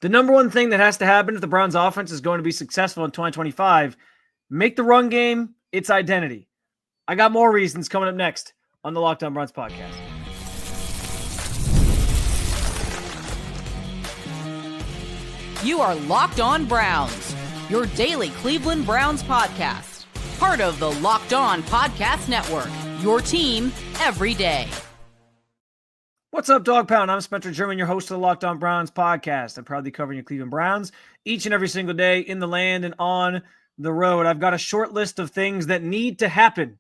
The number one thing that has to happen if the Browns offense is going to be successful in 2025, make the run game its identity. I got more reasons coming up next on the Locked On Browns podcast. You are Locked On Browns, your daily Cleveland Browns podcast. Part of the Locked On Podcast Network, your team every day. What's up, Dog Pound? I'm Spencer German, your host of the Locked On Browns podcast. I'm proudly covering your Cleveland Browns each and every single day in the land and on the road. I've got a short list of things that need to happen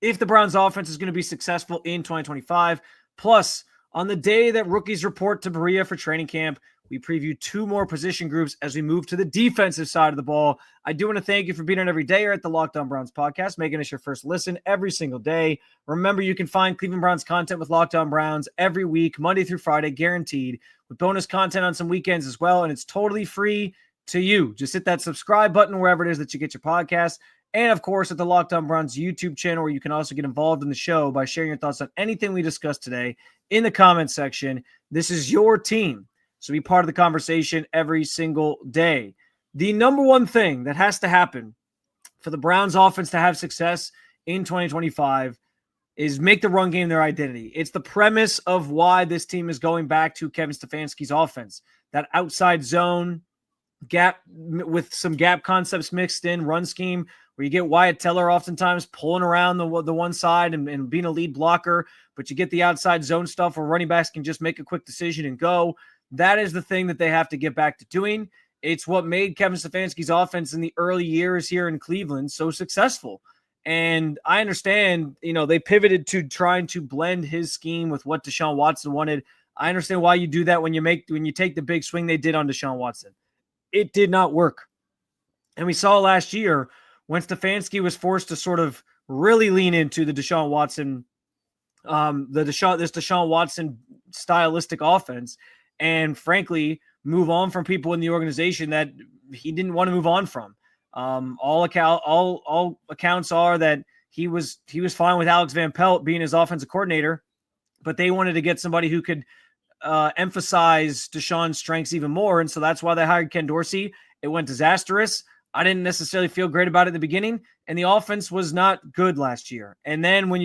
if the Browns offense is going to be successful in 2025. Plus, on the day that rookies report to Berea for training camp, we preview two more position groups as we move to the defensive side of the ball. I do want to thank you for being on every day here at the Locked On Browns podcast, making us your first listen every single day. Remember, you can find Cleveland Browns content with Locked On Browns every week, Monday through Friday, guaranteed, with bonus content on some weekends as well, and it's totally free to you. Just hit that subscribe button wherever it is that you get your podcast. And, of course, at the Locked On Browns YouTube channel, where you can also get involved in the show by sharing your thoughts on anything we discussed today in the comments section. This is your team, so be part of the conversation every single day. The number one thing that has to happen for the Browns offense to have success in 2025 is make the run game their identity. It's the premise of why this team is going back to Kevin Stefanski's offense. That outside zone gap with some gap concepts mixed in, run scheme, where you get Wyatt Teller oftentimes pulling around the one side and being a lead blocker, but you get the outside zone stuff where running backs can just make a quick decision and go. That is the thing that they have to get back to doing. It's what made Kevin Stefanski's offense in the early years here in Cleveland so successful. And I understand, they pivoted to trying to blend his scheme with what Deshaun Watson wanted. I understand why you do that when you take the big swing they did on Deshaun Watson. It did not work. And we saw last year when Stefanski was forced to sort of really lean into the Deshaun Watson, this Deshaun Watson stylistic offense, and frankly, move on from people in the organization that he didn't want to move on from. All accounts are that he was fine with Alex Van Pelt being his offensive coordinator, but they wanted to get somebody who could emphasize Deshaun's strengths even more, and so that's why they hired Ken Dorsey. It went disastrous. I didn't necessarily feel great about it at the beginning, and the offense was not good last year. And then when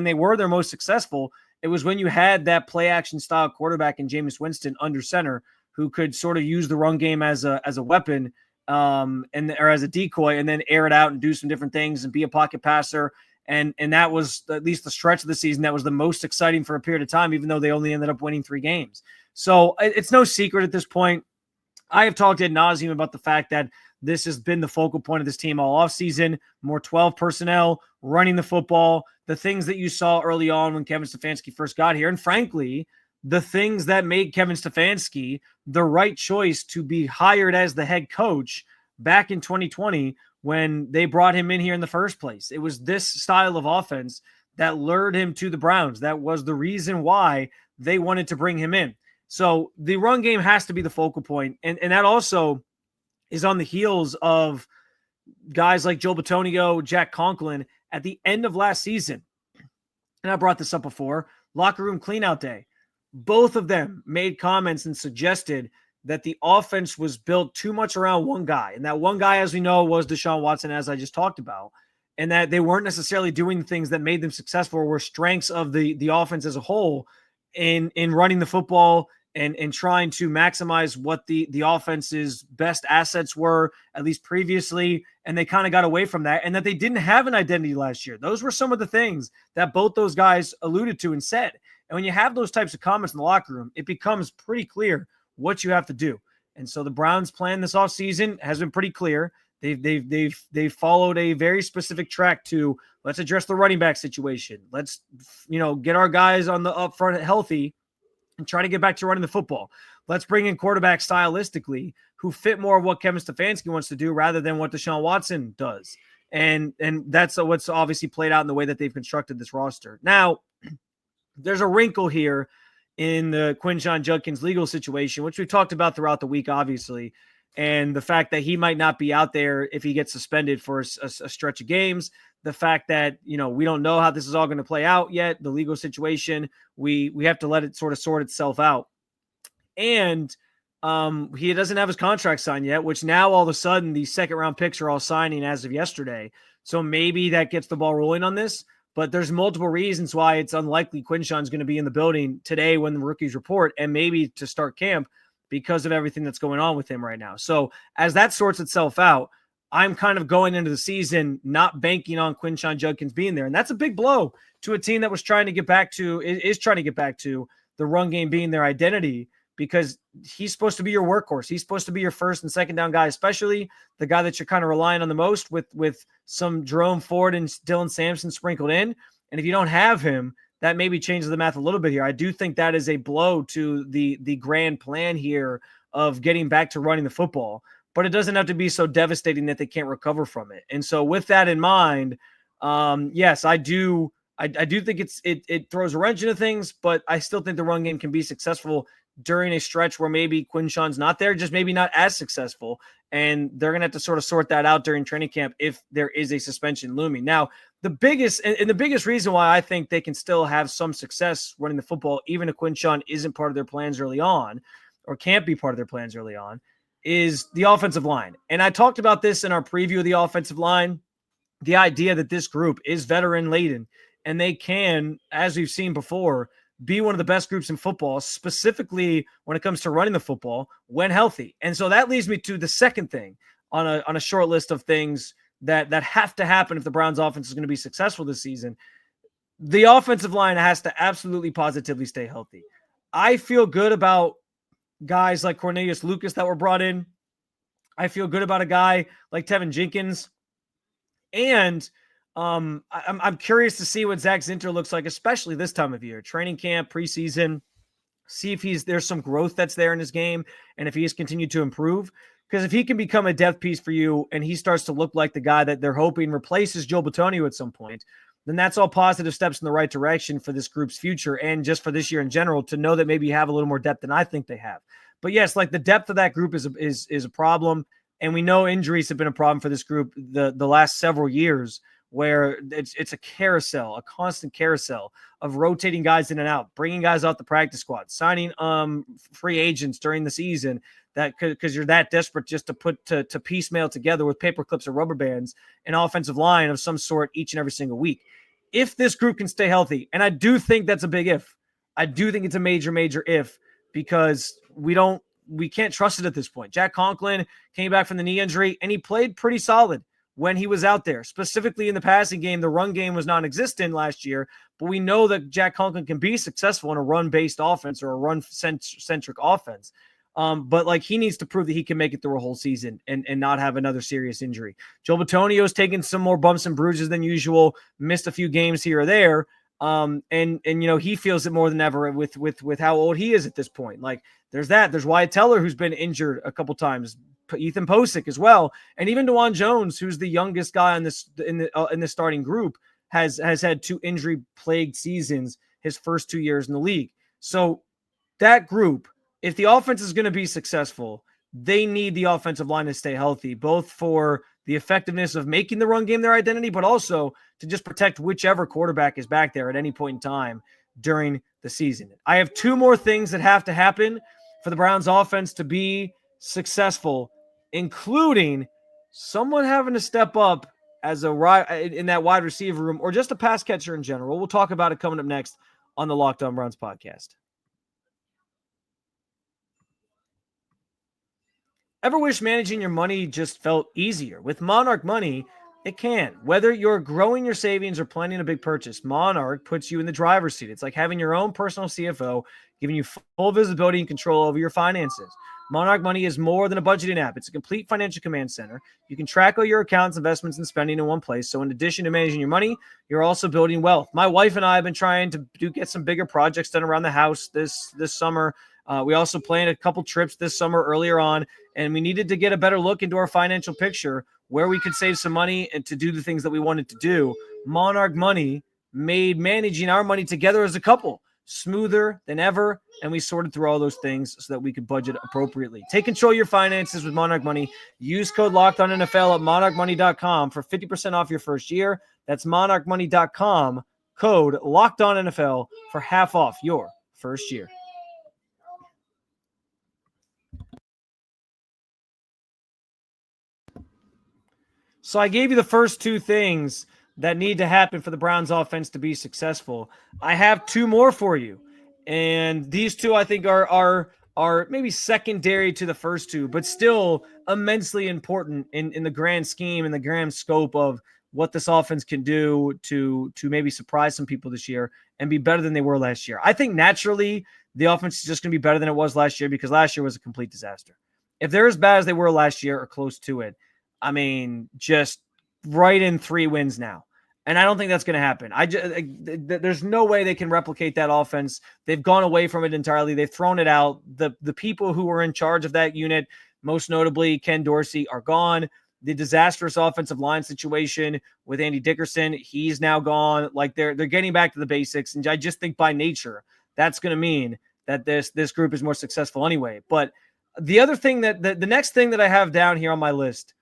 they were their most successful, it was when you had that play action style quarterback in Jameis Winston under center, who could sort of use the run game as a weapon, or as a decoy, and then air it out and do some different things and be a pocket passer. And that was at least the stretch of the season that was the most exciting for a period of time, even though they only ended up winning 3 games. So it's no secret at this point. I have talked ad nauseum about the fact that this has been the focal point of this team all offseason, more 12 personnel, running the football, the things that you saw early on when Kevin Stefanski first got here. And frankly, the things that made Kevin Stefanski the right choice to be hired as the head coach back in 2020 when they brought him in here in the first place. It was this style of offense that lured him to the Browns. That was the reason why they wanted to bring him in. So the run game has to be the focal point. And that also is on the heels of guys like Joe Bitonio, Jack Conklin at the end of last season. And I brought this up before, locker room cleanout day. Both of them made comments and suggested that the offense was built too much around one guy. And that one guy, as we know, was Deshaun Watson, as I just talked about. And that they weren't necessarily doing the things that made them successful or were strengths of the offense as a whole in running the football and trying to maximize what the offense's best assets were, at least previously. And they kind of got away from that, and that they didn't have an identity last year. Those were some of the things that both those guys alluded to and said. And when you have those types of comments in the locker room, it becomes pretty clear what you have to do. And so the Browns' plan this offseason has been pretty clear. They've followed a very specific track to let's address the running back situation. Let's get our guys on the upfront healthy and try to get back to running the football. Let's bring in quarterbacks stylistically who fit more of what Kevin Stefanski wants to do rather than what Deshaun Watson does. And that's what's obviously played out in the way that they've constructed this roster. Now, there's a wrinkle here in the Quinshon Judkins legal situation, which we've talked about throughout the week, obviously, and the fact that he might not be out there if he gets suspended for a stretch of games. The fact that, we don't know how this is all going to play out yet, the legal situation, we have to let it sort itself out. And He doesn't have his contract signed yet, which now all of a sudden the second round picks are all signing as of yesterday. So maybe that gets the ball rolling on this. But there's multiple reasons why it's unlikely Quinshon's going to be in the building today when the rookies report, and maybe to start camp because of everything that's going on with him right now. So as that sorts itself out, I'm kind of going into the season not banking on Quinshon Judkins being there. And that's a big blow to a team that was trying to get back to, is trying to get back to the run game being their identity, because he's supposed to be your workhorse. He's supposed to be your first and second down guy, especially the guy that you're kind of relying on the most with some Jerome Ford and Dylan Sampson sprinkled in. And if you don't have him, that maybe changes the math a little bit here. I do think that is a blow to the grand plan here of getting back to running the football, but it doesn't have to be so devastating that they can't recover from it. And so with that in mind, yes, I do think it throws a wrench into things, but I still think the run game can be successful during a stretch where maybe Quinshon's not there, just maybe not as successful. And they're going to have to sort of sort that out during training camp if there is a suspension looming. Now, the biggest reason why I think they can still have some success running the football, even if Quinshon isn't part of their plans early on, or can't be part of their plans early on, is the offensive line. And I talked about this in our preview of the offensive line, the idea that this group is veteran laden, and they can, as we've seen before, be one of the best groups in football, specifically when it comes to running the football when healthy. And so that leads me to the second thing on a short list of things that have to happen if the Browns offense is going to be successful this season. The offensive line has to absolutely positively stay healthy. I feel good about guys like Cornelius Lucas that were brought in. I feel good about a guy like Tevin Jenkins. And I'm curious to see what Zach Zinter looks like, especially this time of year, training camp, preseason, see if there's some growth that's there in his game and if he has continued to improve. Because if he can become a depth piece for you and he starts to look like the guy that they're hoping replaces Joe Bitonio at some point, then that's all positive steps in the right direction for this group's future and just for this year in general, to know that maybe you have a little more depth than I think they have. But yes, like the depth of that group is a problem. And we know injuries have been a problem for this group the last several years, where it's a carousel, a constant carousel of rotating guys in and out, bringing guys off the practice squad, signing free agents during the season that because you're that desperate just to put to piecemeal together with paper clips or rubber bands an offensive line of some sort each and every single week. If this group can stay healthy, and I do think that's a big if, I do think it's a major if, because we can't trust it at this point. Jack Conklin came back from the knee injury and he played pretty solid when he was out there, specifically in the passing game. The run game was non-existent last year, but we know that Jack Conklin can be successful in a run-based offense or a run-centric offense. But like, he needs to prove that he can make it through a whole season and not have another serious injury. Joe Bitonio's taken some more bumps and bruises than usual, missed a few games here or there. And you know, he feels it more than ever with how old he is at this point. Like, there's that. There's Wyatt Teller, who's been injured a couple times, Ethan Posick as well, and even DeJuan Jones, who's the youngest guy in the starting group, has had 2 injury-plagued seasons his first 2 years in the league. So that group, if the offense is going to be successful, they need the offensive line to stay healthy, both for the effectiveness of making the run game their identity, but also to just protect whichever quarterback is back there at any point in time during the season. I have 2 more things that have to happen for the Browns offense to be successful, including someone having to step up as in that wide receiver room, or just a pass catcher in general. We'll talk about it coming up next on the Locked On Browns podcast. Ever wish managing your money just felt easier? With Monarch Money, it can. Whether you're growing your savings or planning a big purchase, Monarch puts you in the driver's seat. It's like having your own personal CFO, giving you full visibility and control over your finances. Monarch Money is more than a budgeting app. It's a complete financial command center. You can track all your accounts, investments, and spending in one place. So in addition to managing your money, you're also building wealth. My wife and I have been trying to get some bigger projects done around the house this summer. We also planned a couple trips this summer earlier on, and we needed to get a better look into our financial picture, where we could save some money and to do the things that we wanted to do. Monarch Money made managing our money together as a couple smoother than ever, and we sorted through all those things so that we could budget appropriately. Take control of your finances with Monarch Money. Use code LOCKEDONNFL at monarchmoney.com for 50% off your first year. That's monarchmoney.com, code LOCKEDONNFL for half off your first year. So I gave you the first two things that need to happen for the Browns offense to be successful. I have two more for you. And these two I think are maybe secondary to the first two, but still immensely important in the grand scheme and the grand scope of what this offense can do to maybe surprise some people this year and be better than they were last year. I think naturally the offense is just going to be better than it was last year because last year was a complete disaster. If they're as bad as they were last year or close to it, I mean, just right in 3 wins now. And I don't think that's going to happen. There's no way they can replicate that offense. They've gone away from it entirely. They've thrown it out. The people who were in charge of that unit, most notably Ken Dorsey, are gone. The disastrous offensive line situation with Andy Dickerson, he's now gone. Like they're getting back to the basics. And I just think by nature, that's going to mean that this group is more successful anyway. But the other thing the next thing that I have down here on my list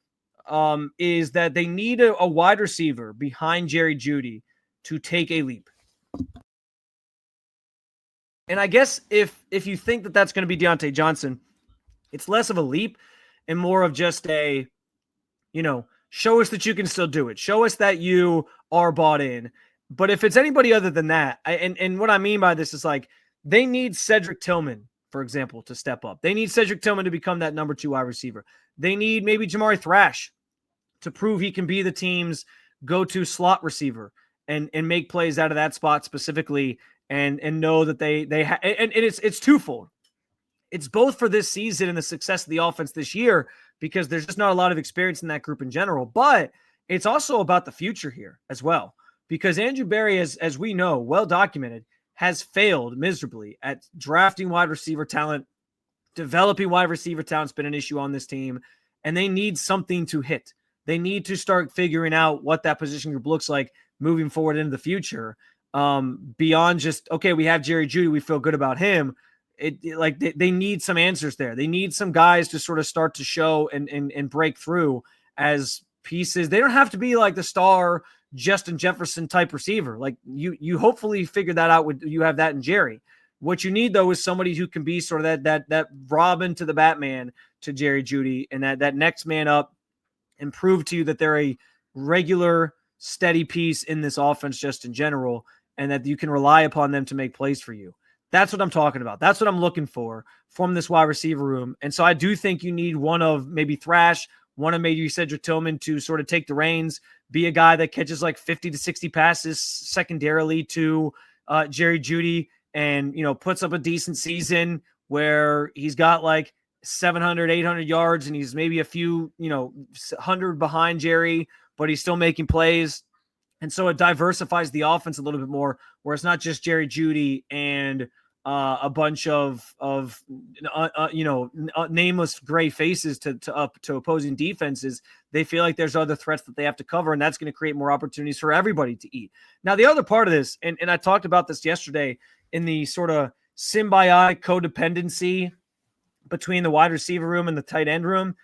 is that they need a wide receiver behind Jerry Jeudy to take a leap. And I guess if you think that that's going to be Deontay Johnson, it's less of a leap and more of just a, show us that you can still do it. Show us that you are bought in. But if it's anybody other than that, and what I mean by this is like they need Cedric Tillman, for example, to step up. They need Cedric Tillman to become that number 2 wide receiver. They need maybe Jamari Thrash to prove he can be the team's go-to slot receiver and make plays out of that spot specifically and know that it's twofold. It's both for this season and the success of the offense this year because there's just not a lot of experience in that group in general, but it's also about the future here as well because Andrew Berry, as we know, well documented, has failed miserably at drafting wide receiver talent. Developing wide receiver talent's been an issue on this team, and they need something to hit. They need to start figuring out what that position group looks like moving forward into the future. Beyond just, okay, we have Jerry Jeudy, we feel good about him. They need some answers there. They need some guys to sort of start to show and break through as pieces. They don't have to be like the star Justin Jefferson type receiver. Like you hopefully figure that out. You have that in Jerry. What you need though is somebody who can be sort of that Robin to the Batman to Jerry Jeudy and that next man up and prove to you that they're a regular steady piece in this offense just in general and that you can rely upon them to make plays for you. That's what I'm talking about. That's what I'm looking for from this wide receiver room. And so I do think you need one of maybe Thrash, one of maybe Cedric Tillman to sort of take the reins, be a guy that catches like 50 to 60 passes secondarily to Jerry Jeudy and, puts up a decent season where he's got like 700, 800 yards and he's maybe a few, 100 behind Jerry, but he's still making plays. And so it diversifies the offense a little bit more where it's not just Jerry Jeudy and a bunch of nameless gray faces to opposing defenses. They feel like there's other threats that they have to cover, and that's going to create more opportunities for everybody to eat. Now, the other part of this, and I talked about this yesterday in the sort of symbiotic codependency between the wide receiver room and the tight end room,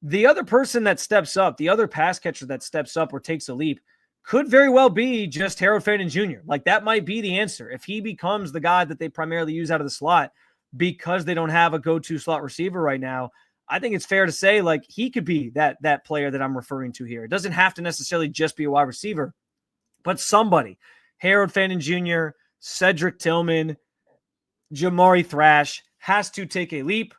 the other person that steps up, the other pass catcher that steps up or takes a leap could very well be just Harold Fannin Jr. Like that might be the answer. If he becomes the guy that they primarily use out of the slot because they don't have a go-to slot receiver right now, I think it's fair to say like he could be that player that I'm referring to here. It doesn't have to necessarily just be a wide receiver, but somebody, Harold Fannin Jr., Cedric Tillman, Jamari Thrash has to take a leap,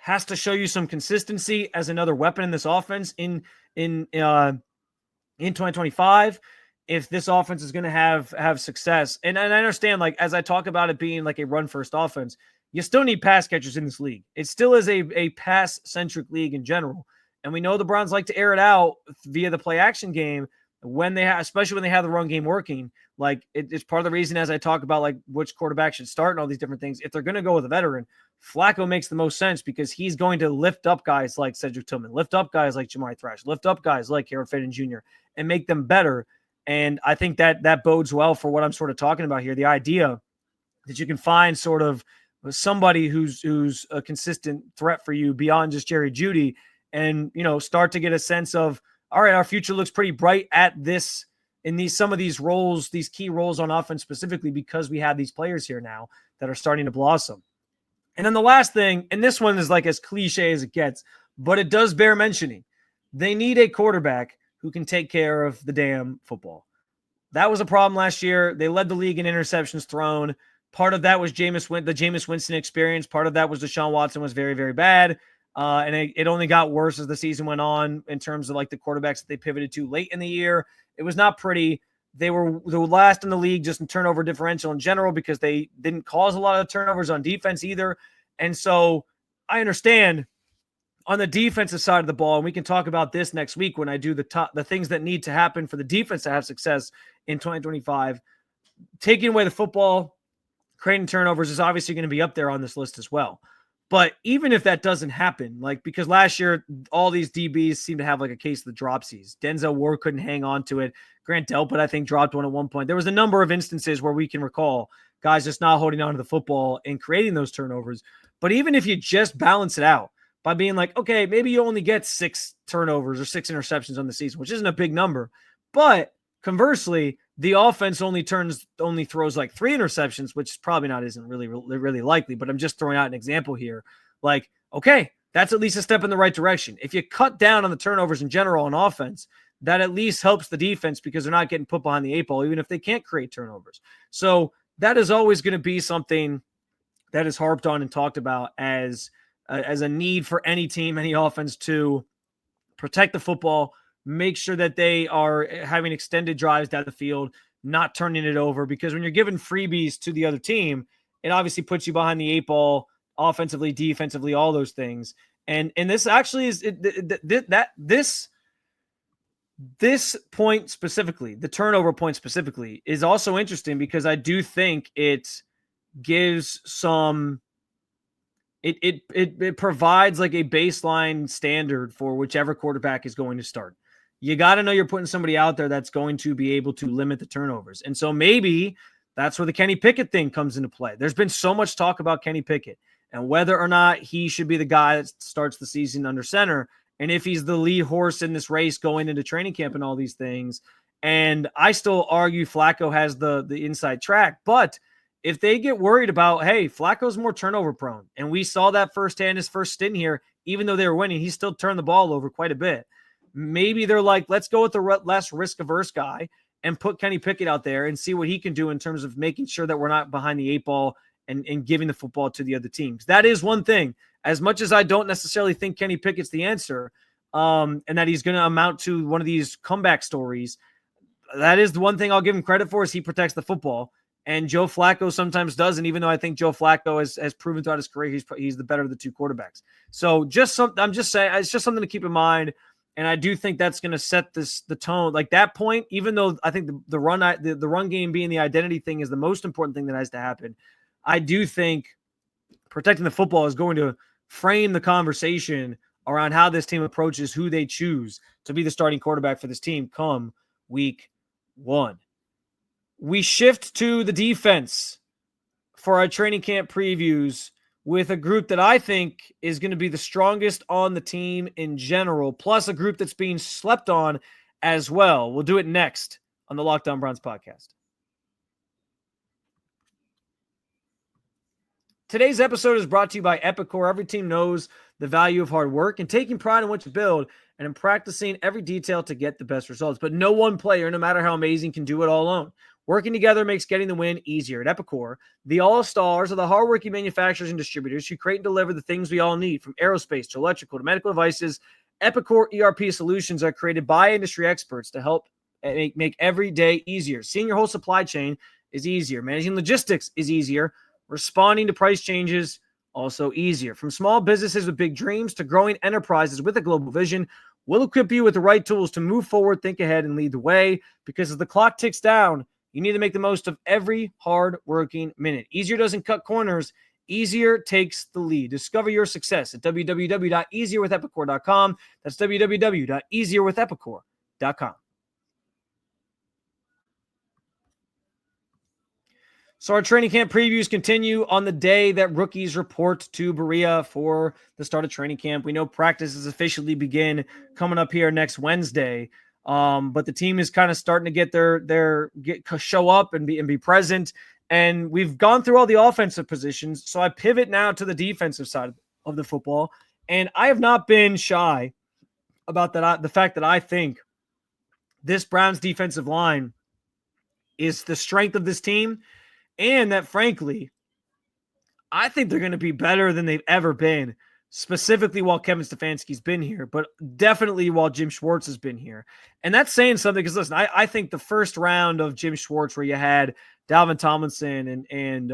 has to show you some consistency as another weapon in this offense in 2025, if this offense is going to have success. And I understand, like, as I talk about it being like a run-first offense, you still need pass catchers in this league. It still is a pass-centric league in general. And we know the Browns like to air it out via the play-action game when they have, especially when they have the run game working. Like, it's part of the reason as I talk about, like, which quarterback should start and all these different things. If they're going to go with a veteran, Flacco makes the most sense because he's going to lift up guys like Cedric Tillman, lift up guys like Jamari Thrash, lift up guys like Harold Fannin Jr., and make them better. And I think that bodes well for what I'm sort of talking about here. The idea that you can find sort of somebody who's a consistent threat for you beyond just Jerry Jeudy and, start to get a sense of, all right, our future looks pretty bright at this in some of these roles, these key roles on offense specifically because we have these players here now that are starting to blossom. And then the last thing, and this one is like as cliche as it gets, but it does bear mentioning. They need a quarterback who can take care of the damn football. That was a problem last year. They led the league in interceptions thrown. Part of that was the Jameis Winston experience. Part of that was Deshaun Watson was very, very bad. And it only got worse as the season went on in terms of like the quarterbacks that they pivoted to late in the year. It was not pretty. They were the last in the league just in turnover differential in general because they didn't cause a lot of turnovers on defense either. And so I understand on the defensive side of the ball, and we can talk about this next week when I do the things that need to happen for the defense to have success in 2025. Taking away the football, creating turnovers is obviously going to be up there on this list as well. But even if that doesn't happen, like because last year, all these DBs seem to have like a case of the dropsies. Denzel Ward couldn't hang on to it. Grant Delpit, I think, dropped one at one point. There was a number of instances where we can recall guys just not holding on to the football and creating those turnovers. But even if you just balance it out by being like, okay, maybe you only get 6 turnovers or 6 interceptions on the season, which isn't a big number. But conversely, the offense only throws like 3 interceptions, which probably isn't really likely, but I'm just throwing out an example here. Like, okay, that's at least a step in the right direction. If you cut down on the turnovers in general on offense, that at least helps the defense because they're not getting put behind the 8 ball, even if they can't create turnovers. So that is always going to be something that is harped on and talked about as a need for any team, any offense to protect the football, make sure that they are having extended drives down the field, not turning it over, because when you're giving freebies to the other team, it obviously puts you behind the 8 ball offensively, defensively, all those things. And this actually is this point specifically, the turnover point specifically, is also interesting because I do think it gives some it provides like a baseline standard for whichever quarterback is going to start. You got to know you're putting somebody out there that's going to be able to limit the turnovers. And so maybe that's where the Kenny Pickett thing comes into play. There's been so much talk about Kenny Pickett and whether or not he should be the guy that starts the season under center. And if he's the lead horse in this race going into training camp and all these things. And I still argue Flacco has the inside track, but if they get worried about, hey, Flacco's more turnover prone, and we saw that firsthand his first stint here, even though they were winning, he still turned the ball over quite a bit. Maybe they're like, let's go with the less risk-averse guy and put Kenny Pickett out there and see what he can do in terms of making sure that we're not behind the 8 ball and giving the football to the other teams. That is one thing. As much as I don't necessarily think Kenny Pickett's the answer and that he's going to amount to one of these comeback stories, that is the one thing I'll give him credit for is he protects the football. And Joe Flacco sometimes doesn't, even though I think Joe Flacco has proven throughout his career he's the better of the 2 quarterbacks. So I'm just saying it's just something to keep in mind. And I do think that's going to set the tone. Like that point, even though I think the run game being the identity thing is the most important thing that has to happen, I do think protecting the football is going to frame the conversation around how this team approaches who they choose to be the starting quarterback for this team come week 1. We shift to the defense for our training camp previews with a group that I think is going to be the strongest on the team in general, plus a group that's being slept on as well. We'll do it next on the Locked On Browns podcast. Today's episode is brought to you by Epicor. Every team knows the value of hard work and taking pride in what you build and in practicing every detail to get the best results. But no one player, no matter how amazing, can do it all alone. Working together makes getting the win easier. At Epicor, the all-stars are the hardworking manufacturers and distributors who create and deliver the things we all need, from aerospace to electrical to medical devices. Epicor ERP solutions are created by industry experts to help make every day easier. Seeing your whole supply chain is easier. Managing logistics is easier. Responding to price changes, also easier. From small businesses with big dreams to growing enterprises with a global vision, we'll equip you with the right tools to move forward, think ahead, and lead the way. Because as the clock ticks down, you need to make the most of every hard-working minute. Easier doesn't cut corners. Easier takes the lead. Discover your success at www.easierwithepicor.com. That's www.easierwithepicor.com. So our training camp previews continue on the day that rookies report to Berea for the start of training camp. We know practices officially begin coming up here next Wednesday, but the team is kind of starting to get show up and be present. And we've gone through all the offensive positions, so I pivot now to the defensive side of the football. And I have not been shy about that, the fact that I think this Browns defensive line is the strength of this team, and that, frankly, I think they're going to be better than they've ever been, specifically while Kevin Stefanski's been here, but definitely while Jim Schwartz has been here. And that's saying something, because listen, I think the first round of Jim Schwartz, where you had Dalvin Tomlinson and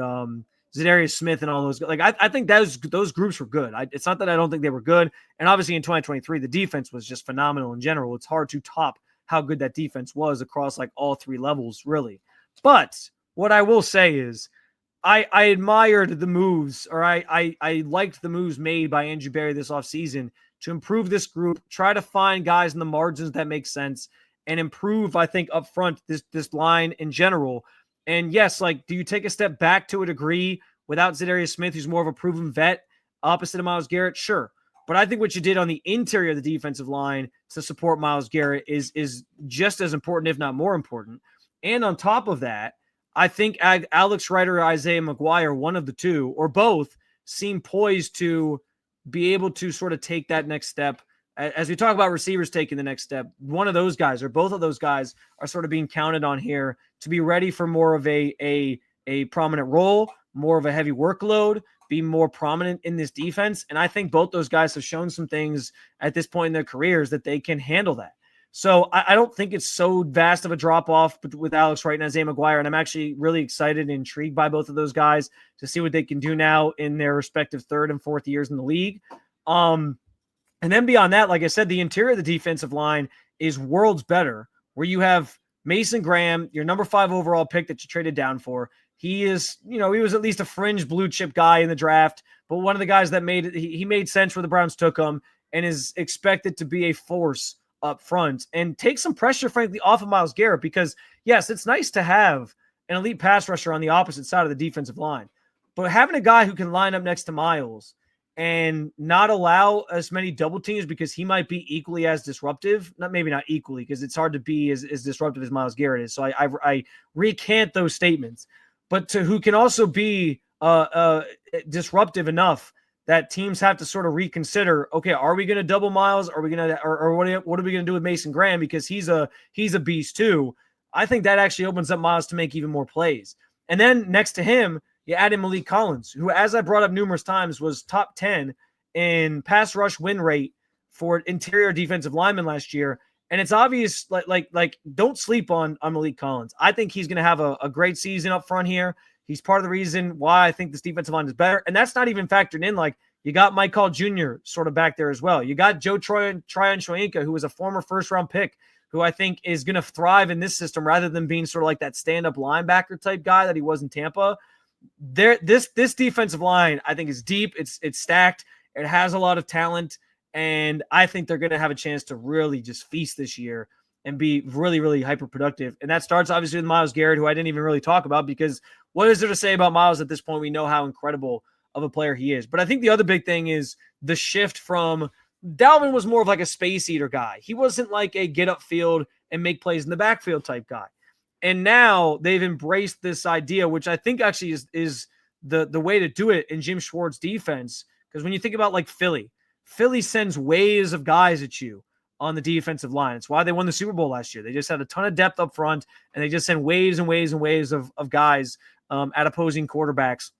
Zadarius Smith and all those, like I think those groups were good. It's not that I don't think they were good. And obviously in 2023, the defense was just phenomenal in general. It's hard to top how good that defense was across like all three levels, really. But what I will say is, I admired the moves, or I liked the moves made by Andrew Berry this offseason to improve this group, try to find guys in the margins that make sense, and improve, I think, up front this line in general. And yes, like, do you take a step back to a degree without Zadarius Smith, who's more of a proven vet, opposite of Myles Garrett? Sure. But I think what you did on the interior of the defensive line to support Myles Garrett is just as important, if not more important. And on top of that, I think Alex Wright or Isaiah McGuire, one of the two, or both, seem poised to be able to sort of take that next step. As we talk about receivers taking the next step, one of those guys or both of those guys are sort of being counted on here to be ready for more of a prominent role, more of a heavy workload, be more prominent in this defense. And I think both those guys have shown some things at this point in their careers that they can handle that. So I don't think it's so vast of a drop-off with Alex Wright and Isaiah McGuire, and I'm actually really excited and intrigued by both of those guys to see what they can do now in their respective third and fourth years in the league. And then beyond that, like I said, the interior of the defensive line is worlds better, where you have Mason Graham, your number 5 overall pick that you traded down for. He is, he was at least a fringe blue chip guy in the draft, but one of the guys that he made sense where the Browns took him and is expected to be a force up front and take some pressure, frankly, off of Myles Garrett, because yes, it's nice to have an elite pass rusher on the opposite side of the defensive line, but having a guy who can line up next to Myles and not allow as many double teams because he might be equally as disruptive, maybe not equally, because it's hard to be as disruptive as Myles Garrett is. So I recant those statements, but who can also be disruptive enough that teams have to sort of reconsider, okay, are we going to double Myles? Are we going to, or what are we going to do with Mason Graham? Because he's a beast too. I think that actually opens up Myles to make even more plays. And then next to him, you add in Malik Collins, who, as I brought up numerous times, was top 10 in pass rush win rate for interior defensive linemen last year. And it's obvious, like don't sleep on Malik Collins. I think he's going to have a great season up front here. He's part of the reason why I think this defensive line is better. And that's not even factored in. Like, you got Mike Hall Jr. sort of back there as well. You got Joe Tryon Shoyinka, who was a former first-round pick, who I think is going to thrive in this system rather than being sort of like that stand-up linebacker type guy that he was in Tampa. This defensive line, I think, is deep. It's stacked. It has a lot of talent. And I think they're going to have a chance to really just feast this year and be really, really hyper-productive. And that starts, obviously, with Myles Garrett, who I didn't even really talk about, because what is there to say about Myles at this point? We know how incredible of a player he is. But I think the other big thing is the shift from Dalvin was more of like a space eater guy. He wasn't like a get upfield and make plays in the backfield type guy. And now they've embraced this idea, which I think actually is the way to do it in Jim Schwartz's defense. Because when you think about like Philly sends waves of guys at you on the defensive line. It's why they won the Super Bowl last year. They just had a ton of depth up front, and they just send waves and waves and waves of guys at opposing quarterbacks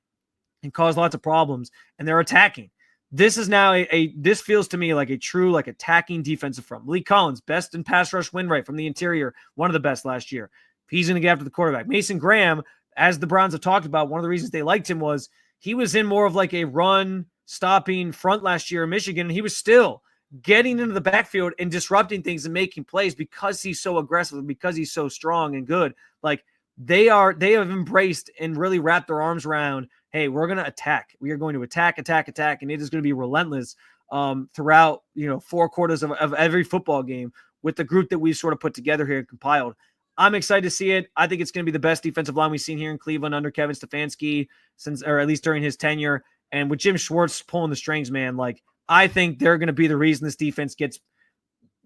and cause lots of problems, and they're attacking. This is now this feels to me like a true like attacking defensive front. Malik Collins, best in pass rush win rate from the interior, one of the best last year. He's going to get after the quarterback. Mason Graham, as the Browns have talked about, one of the reasons they liked him was he was in more of like a run stopping front last year in Michigan, and he was still getting into the backfield and disrupting things and making plays because he's so aggressive and because he's so strong and good. Like they have embraced and really wrapped their arms around, hey, we're going to attack. We are going to attack, and it is going to be relentless throughout, 4 quarters of every football game with the group that we've sort of put together here and compiled. I'm excited to see it. I think it's going to be the best defensive line we've seen here in Cleveland under Kevin Stefanski or at least during his tenure. And with Jim Schwartz pulling the strings, man, like I think they're going to be the reason this defense gets.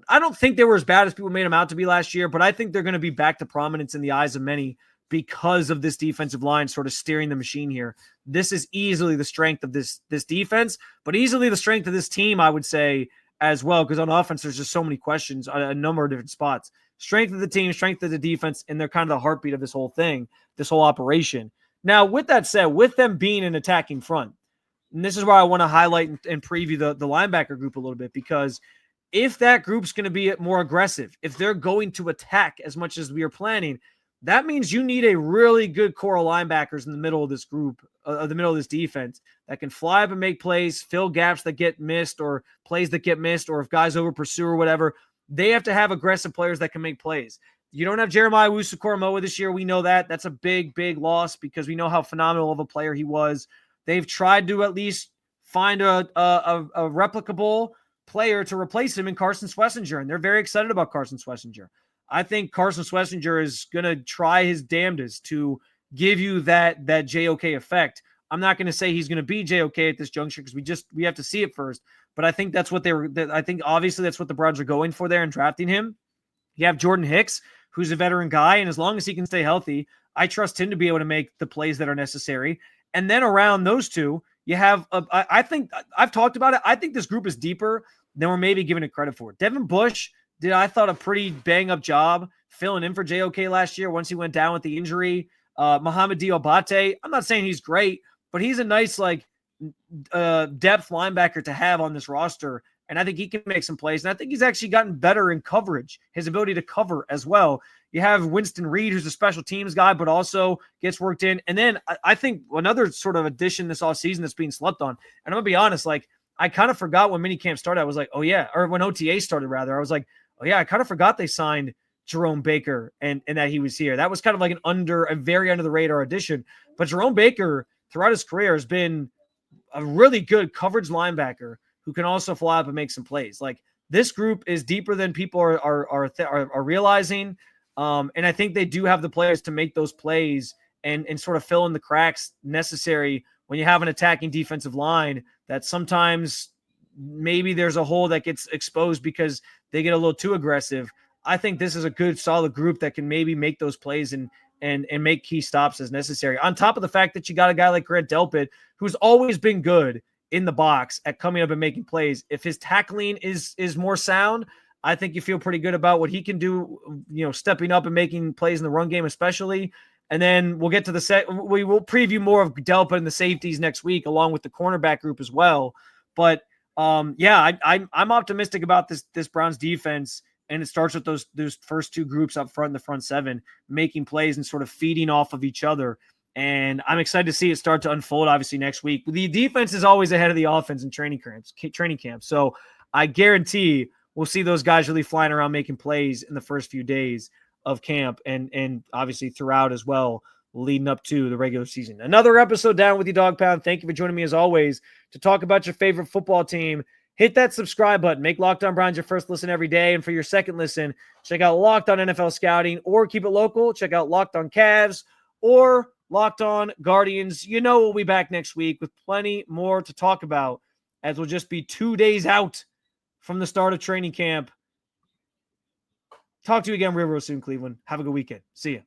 I don't think they were as bad as people made them out to be last year, but I think they're going to be back to prominence in the eyes of many because of this defensive line sort of steering the machine here. This is easily the strength of this defense, but easily the strength of this team, I would say, as well, because on offense, there's just so many questions on a number of different spots. Strength of the team, strength of the defense, and they're kind of the heartbeat of this whole thing, this whole operation. Now, with that said, with them being an attacking front, and this is where I want to highlight and preview the linebacker group a little bit, because if that group's going to be more aggressive, if they're going to attack as much as we are planning, that means you need a really good core of linebackers in the middle of this group, the middle of this defense, that can fly up and make plays, fill gaps that get missed or plays that get missed, or if guys over pursue or whatever. They have to have aggressive players that can make plays. You don't have Jeremiah Owusu-Koramoah this year. We know that. That's a big, big loss because we know how phenomenal of a player he was. They've tried to at least find a replicable player to replace him in Carson Schlesinger, and they're very excited about Carson Schlesinger. I think Carson Schlesinger is going to try his damnedest to give you that JOK effect. I'm not going to say he's going to be JOK at this juncture because we have to see it first. But I think that's what I think obviously that's what the Browns are going for there in drafting him. You have Jordan Hicks, who's a veteran guy, and as long as he can stay healthy, I trust him to be able to make the plays that are necessary. And then around those two, you have I think I've talked about it. I think this group is deeper than we're maybe giving it credit for. Devin Bush did, I thought, a pretty bang-up job filling in for JOK last year once he went down with the injury. Mohamed Diabate, I'm not saying he's great, but he's a nice depth linebacker to have on this roster, and I think he can make some plays. And I think he's actually gotten better in coverage, his ability to cover as well. You have Winston Reed, who's a special teams guy, but also gets worked in. And then I think another sort of addition this offseason that's being slept on, and I'm going to be honest, I kind of forgot when minicamp started. I was like, oh yeah, or when OTA started rather, I was like, oh yeah, I kind of forgot they signed Jerome Baker and that he was here. That was kind of like a very under the radar addition. But Jerome Baker throughout his career has been a really good coverage linebacker who can also fly up and make some plays. Like, this group is deeper than people are realizing. And I think they do have the players to make those plays and sort of fill in the cracks necessary when you have an attacking defensive line that sometimes maybe there's a hole that gets exposed because they get a little too aggressive. I think this is a good, solid group that can maybe make those plays and make key stops as necessary. On top of the fact that you got a guy like Grant Delpit, who's always been good in the box at coming up and making plays. If his tackling is more sound, I think you feel pretty good about what he can do, stepping up and making plays in the run game especially. And then we'll get to we will preview more of Delpit and the safeties next week, along with the cornerback group as well. But I'm optimistic about this Browns defense, and it starts with those first two groups up front in the front seven, making plays and sort of feeding off of each other. And I'm excited to see it start to unfold, obviously, next week. The defense is always ahead of the offense in training camp. So I guarantee we'll see those guys really flying around making plays in the first few days of camp and obviously throughout as well, leading up to the regular season. Another episode down with you, Dog Pound. Thank you for joining me as always to talk about your favorite football team. Hit that subscribe button. Make Locked On Browns your first listen every day. And for your second listen, check out Locked On NFL Scouting, or keep it local. Check out Locked On Cavs or Locked On Guardians. We'll be back next week with plenty more to talk about, as we'll just be 2 days out from the start of training camp. Talk to you again real soon, Cleveland. Have a good weekend. See ya.